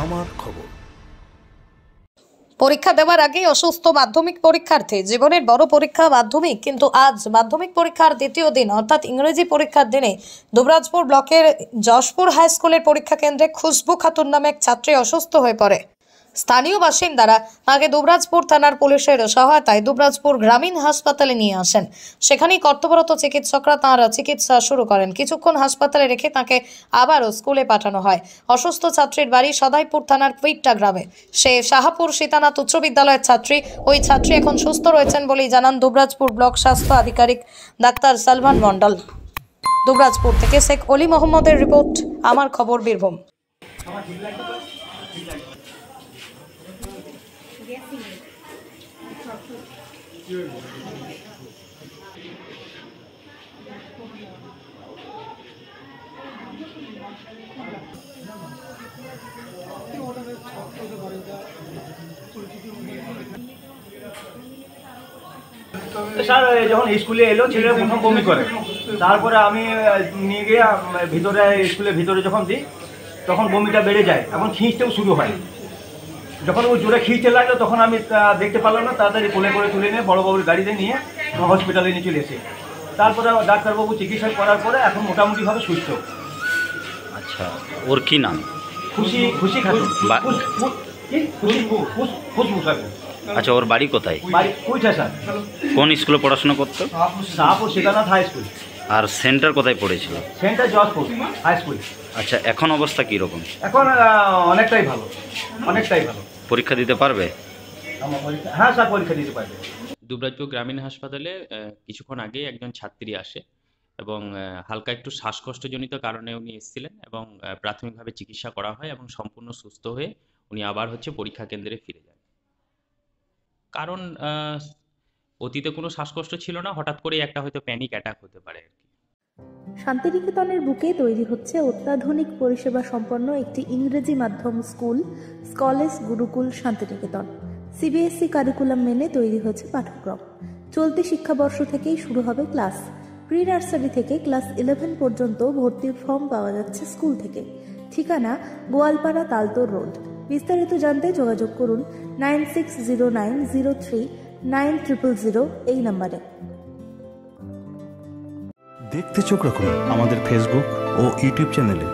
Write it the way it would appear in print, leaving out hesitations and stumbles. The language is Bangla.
আমার খবর। পরীক্ষা দেওয়ার আগে অসুস্থ মাধ্যমিক পরীক্ষার্থী, জীবনের বড় পরীক্ষা মাধ্যমিক, কিন্তু আজ মাধ্যমিক পরীক্ষার দ্বিতীয় দিন অর্থাৎ ইংরেজি পরীক্ষার দিনে দুবরাজপুর ব্লকের যশপুর হাই স্কুলের পরীক্ষা কেন্দ্রে খুশবু খাতুন নামে এক ছাত্রী অসুস্থ হয়ে পড়ে। স্থানীয় বাসিন্দারা আগে দুবরাজপুর থানার পুলিশের সহায়তায় দুবরাজপুর গ্রামীণ হাসপাতালে নিয়ে আসেন। সেখানেই কর্তব্যরত চিকিৎসকরা তাঁর চিকিৎসা শুরু করেন। কিছুক্ষণ হাসপাতালে রেখে তাকে আবারও স্কুলে পাঠানো হয়। অসুস্থ ছাত্রীর বাড়ি সদাইপুর থানার কুইট্টা গ্রামে। সে শাহাপুর সীতানাথ উচ্চ বিদ্যালয়ের ছাত্রী। ওই ছাত্রী এখন সুস্থ রয়েছেন বলেই জানান দুবরাজপুর ব্লক স্বাস্থ্য আধিকারিক ডাক্তার সালমান মন্ডল। দুবরাজপুর থেকে শেখ অলি মোহাম্মদের রিপোর্ট, আমার খবর বীরভূম। স্যার যখন স্কুলে এলো ছেলেরা প্রথম বমি করে, তারপরে আমি নিয়ে গিয়ে ভিতরে স্কুলের ভিতরে যখন দিই তখন বমিটা বেড়ে যায়, এখন খিঁচতেও শুরু হয়। যখন ও জোরে খিঁচতে লাগলো তখন আমি দেখতে পারলাম না, তাড়াতাড়ি কোলে করে তুলে নিয়ে বড়োবাবুর গাড়িতে নিয়ে হসপিটালে নিয়ে চলে এসে তারপরে ডাক্তারবাবু চিকিৎসা করার পরে এখন মোটামুটিভাবে সুস্থ। আচ্ছা, ওর কি নাম? খুশি খুশি খাতুন। আচ্ছা, ওর বাড়ি কোথায়? বাড়ি কুইটা স্যার। কোন স্কুলে পড়াশোনা করতো? Shahpur Sitanath high school. আর সেন্টার কোথায় পড়েছিল? Centre Jashpur high school. আচ্ছা, এখন অবস্থা কীরকম? এখন অনেকটাই ভালো, অনেকটাই ভালো। পরীক্ষা দিতে পারবে? হ্যাঁ স্যার, পরীক্ষা দিতে পারবে। দুবরাজপুর গ্রামীণ হাসপাতালে কিছুক্ষণ আগে একজন ছাত্রী আসে এবং হালকা একটু শ্বাসকষ্টজনিত কারণে উনি এসেছিলেন এবং প্রাথমিকভাবে চিকিৎসা করা হয় এবং সম্পূর্ণ সুস্থ হয়ে উনি আবার পরীক্ষা কেন্দ্রে ফিরে যান। কারণ অতীতে কোনো শ্বাসকষ্ট ছিল না, হঠাৎ করে একটা হয়তো প্যানিক অ্যাটাক হতে পারে আর কি। শান্তিনিকেতনের বুকে তৈরি হচ্ছে অত্যাধুনিক পরিষেবা সম্পন্ন একটি ইংরেজি মাধ্যম স্কুল, স্কলেজ গুরুকুল শান্তিনিকেতন। সিবিএসই কারিকুলাম মেনে তৈরি হয়েছে পাঠ্যক্রম। চলতি শিক্ষাবর্ষ থেকেই শুরু হবে ক্লাস। প্রি নার্সারি থেকে ক্লাস 11 পর্যন্ত ভর্তির ফর্ম পাওয়া যাচ্ছে স্কুল থেকে। ঠিকানা গোয়ালপাড়া তালতোর রোড। বিস্তারিত জানতে যোগাযোগ করুন 9609039000 এই নম্বরে। দেখতে চোখ রাখুন আমাদের ফেসবুক ও ইউটিউব চ্যানেলে।